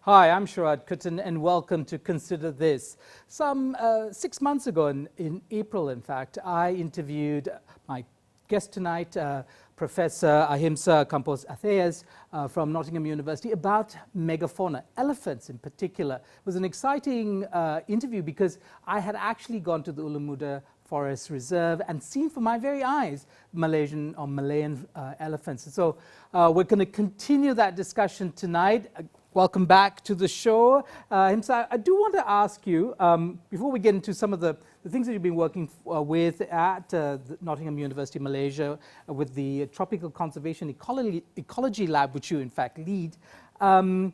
Hi, I'm Sharaad Kuttan and welcome to Consider This. Some 6 months ago, in April in fact, I interviewed my guest tonight, Professor Ahimsa Campos-Arceiz from Nottingham University about megafauna, elephants in particular. It was an exciting interview because I had actually gone to the Ulu Muda Forest Reserve and seen for my very eyes Malayan elephants. And so we're going to continue that discussion tonight. Welcome back to the show. Ahimsa, I do want to ask you, before we get into some of the things that you've been working with at the Nottingham University Malaysia with the Tropical Conservation Ecology Lab, which you in fact lead, some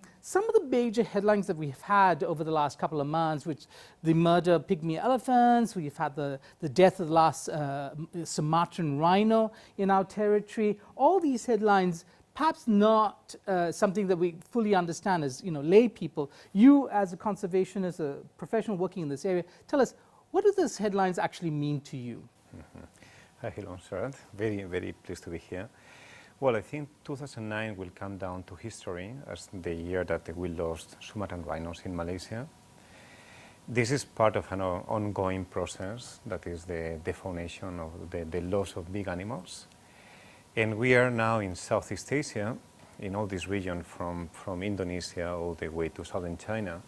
of the major headlines that we've had over the last couple of months, which the murder of pygmy elephants, we've had the death of the last Sumatran Rhino in our territory, all these headlines perhaps not something that we fully understand as lay people. You as a conservationist, a professional working in this area, tell us, what do those headlines actually mean to you? Hi, hello, Sharaad. Very, very pleased to be here. Well, I think 2009 will come down to history as the year that we lost Sumatran rhinos in Malaysia. This is part of an ongoing process that is the defaunation of the loss of big animals. And we are now in Southeast Asia, in all this region from Indonesia all the way to southern China,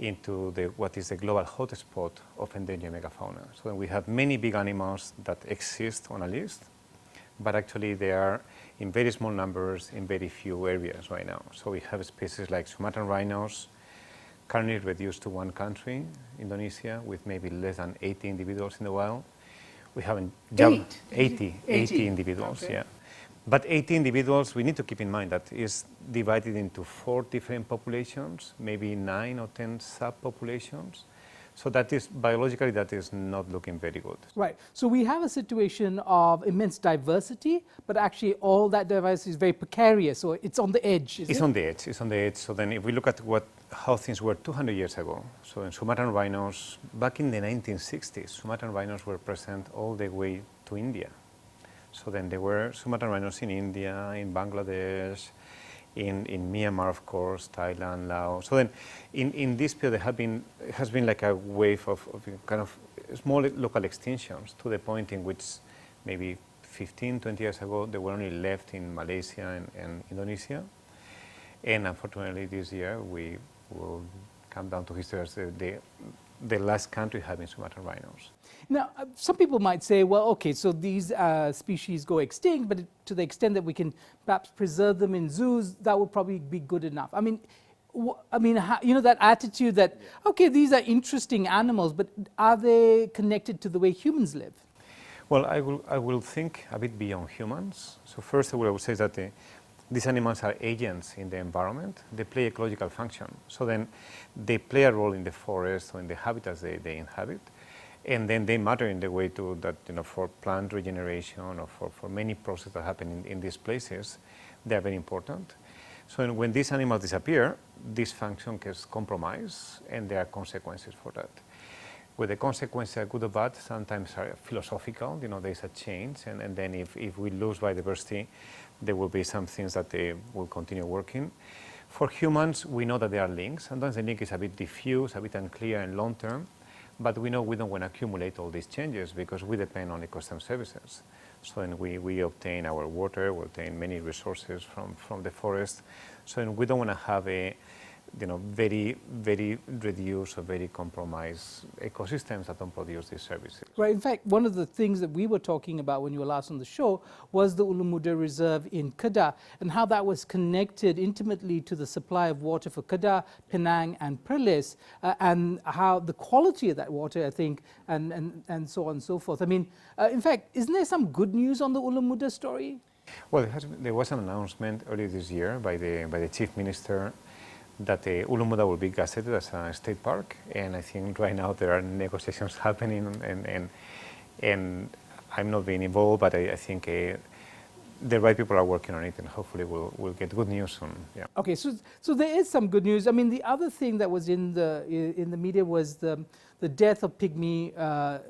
into what is the global hotspot of endangered megafauna. So we have many big animals that exist on a list, but actually they are in very small numbers in very few areas right now. So we have species like Sumatran rhinos, currently reduced to one country, Indonesia, with maybe less than 80 individuals in the wild. We haven't jumped 80 individuals, okay. Yeah. But 80 individuals, we need to keep in mind that is divided into 4 different populations, maybe 9 or 10 subpopulations. So that is, biologically, that is not looking very good. Right. So we have a situation of immense diversity, but actually all that diversity is very precarious, so it's on the edge, is it? It's on the edge, it's on the edge. So then if we look at how things were 200 years ago, so in Sumatran rhinos, back in the 1960s, Sumatran rhinos were present all the way to India. So then there were Sumatran rhinos in India, in Bangladesh, in Myanmar, of course, Thailand, Laos. So then in this period there has been like a wave of kind of small local extinctions to the point in which maybe 15, 20 years ago they were only left in Malaysia and Indonesia. And unfortunately this year we will come down to history as the last country having Sumatran rhinos. Now, some people might say, well, okay, so these species go extinct, but to the extent that we can perhaps preserve them in zoos, that would probably be good enough. I mean, that attitude that, okay, these are interesting animals, but are they connected to the way humans live? Well, I will think a bit beyond humans. So first of all, I would say that these animals are agents in the environment. They play ecological function. So then they play a role in the forest or in the habitats they inhabit. And then they matter in the way to that, for plant regeneration or for many processes that happen in these places, they are very important. So when these animals disappear, this function gets compromised and there are consequences for that. With the consequences, good or bad, sometimes are philosophical, there is a change, and then if we lose biodiversity, there will be some things that they will continue working. For humans, we know that there are links. Sometimes the link is a bit diffuse, a bit unclear and long term. But we know we don't want to accumulate all these changes because we depend on ecosystem services. So then we obtain our water, we obtain many resources from the forest. So then we don't want to have a very, very reduced or very compromised ecosystems that don't produce these services. Right. In fact, one of the things that we were talking about when you were last on the show was the Ulu Muda Reserve in Kedah and how that was connected intimately to the supply of water for Kedah, Penang and Perlis, and how the quality of that water, I think, and so on and so forth. I mean, in fact, isn't there some good news on the Ulu Muda story? Well, there was an announcement earlier this year by the Chief Minister that the Ulu Muda will be gazetted as a state park, and I think right now there are negotiations happening, and I'm not being involved, but I think the right people are working on it, and hopefully we'll get good news soon. Yeah. Okay, so there is some good news. I mean, the other thing that was in the media was the death of pygmy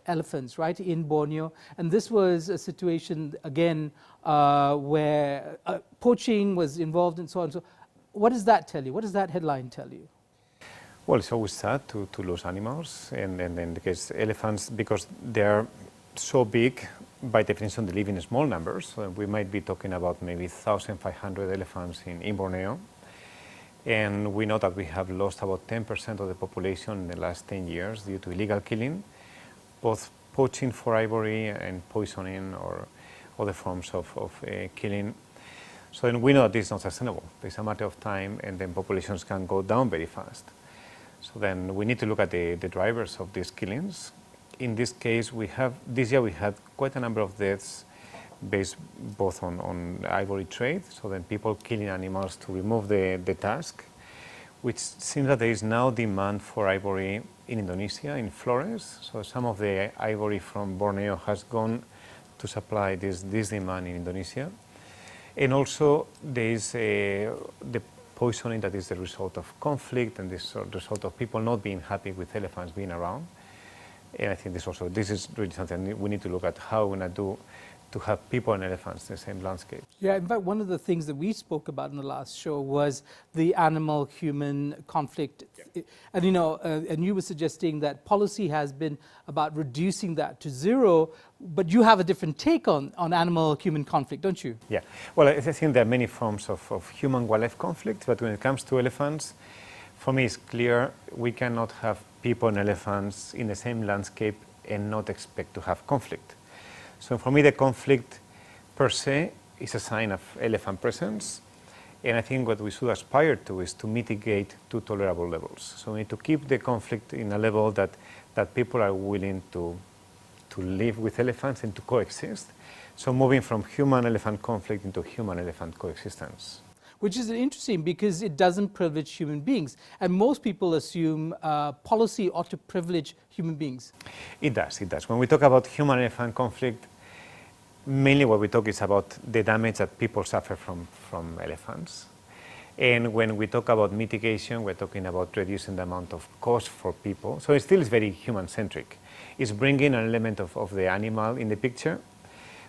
elephants, right, in Borneo, and this was a situation again where poaching was involved and so on. So what does that tell you? What does that headline tell you? Well, it's always sad to lose animals, and in the case elephants, because they are so big, by definition they live in small numbers. So we might be talking about maybe 1,500 elephants in Borneo. And we know that we have lost about 10% of the population in the last 10 years due to illegal killing, both poaching for ivory and poisoning or other forms of killing. So then we know that this is not sustainable. It's a matter of time, and then populations can go down very fast. So then we need to look at the drivers of these killings. In this case, this year we had quite a number of deaths based both on ivory trade, so then people killing animals to remove the tusk, which seems that there is now demand for ivory in Indonesia, in Flores. So some of the ivory from Borneo has gone to supply this demand in Indonesia. And also there is the poisoning that is the result of conflict and this result of people not being happy with elephants being around. And I think this is really something we need to look at, how we're going to do to have people and elephants in the same landscape. Yeah, in fact, one of the things that we spoke about in the last show was the animal-human conflict. Yeah. And and you were suggesting that policy has been about reducing that to zero, but you have a different take on animal-human conflict, don't you? Yeah, well, I think there are many forms of human-wildlife conflict, but when it comes to elephants, for me it's clear we cannot have people and elephants in the same landscape and not expect to have conflict. So for me, the conflict per se is a sign of elephant presence, and I think what we should aspire to is to mitigate to tolerable levels. So we need to keep the conflict in a level that people are willing to live with elephants and to coexist. So moving from human-elephant conflict into human-elephant coexistence. Which is interesting because it doesn't privilege human beings. And most people assume policy ought to privilege human beings. It does. When we talk about human-elephant conflict, mainly what we talk is about the damage that people suffer from elephants. And when we talk about mitigation, we're talking about reducing the amount of cost for people. So it still is very human-centric. It's bringing an element of the animal in the picture,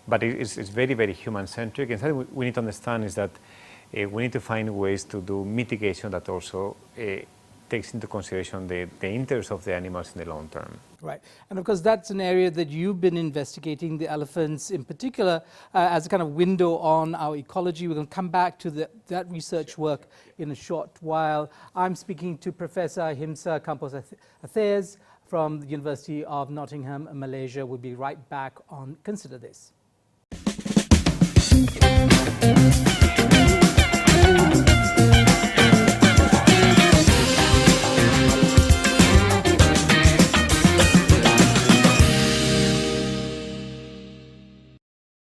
but it's very, very human-centric. And something we need to understand is that we need to find ways to do mitigation that also takes into consideration the interests of the animals in the long term. Right. And of course, that's an area that you've been investigating, the elephants in particular, as a kind of window on our ecology. We're going to come back to that research work in a short while. I'm speaking to Professor Ahimsa Campos-Arceiz from the University of Nottingham, Malaysia. We'll be right back on Consider This.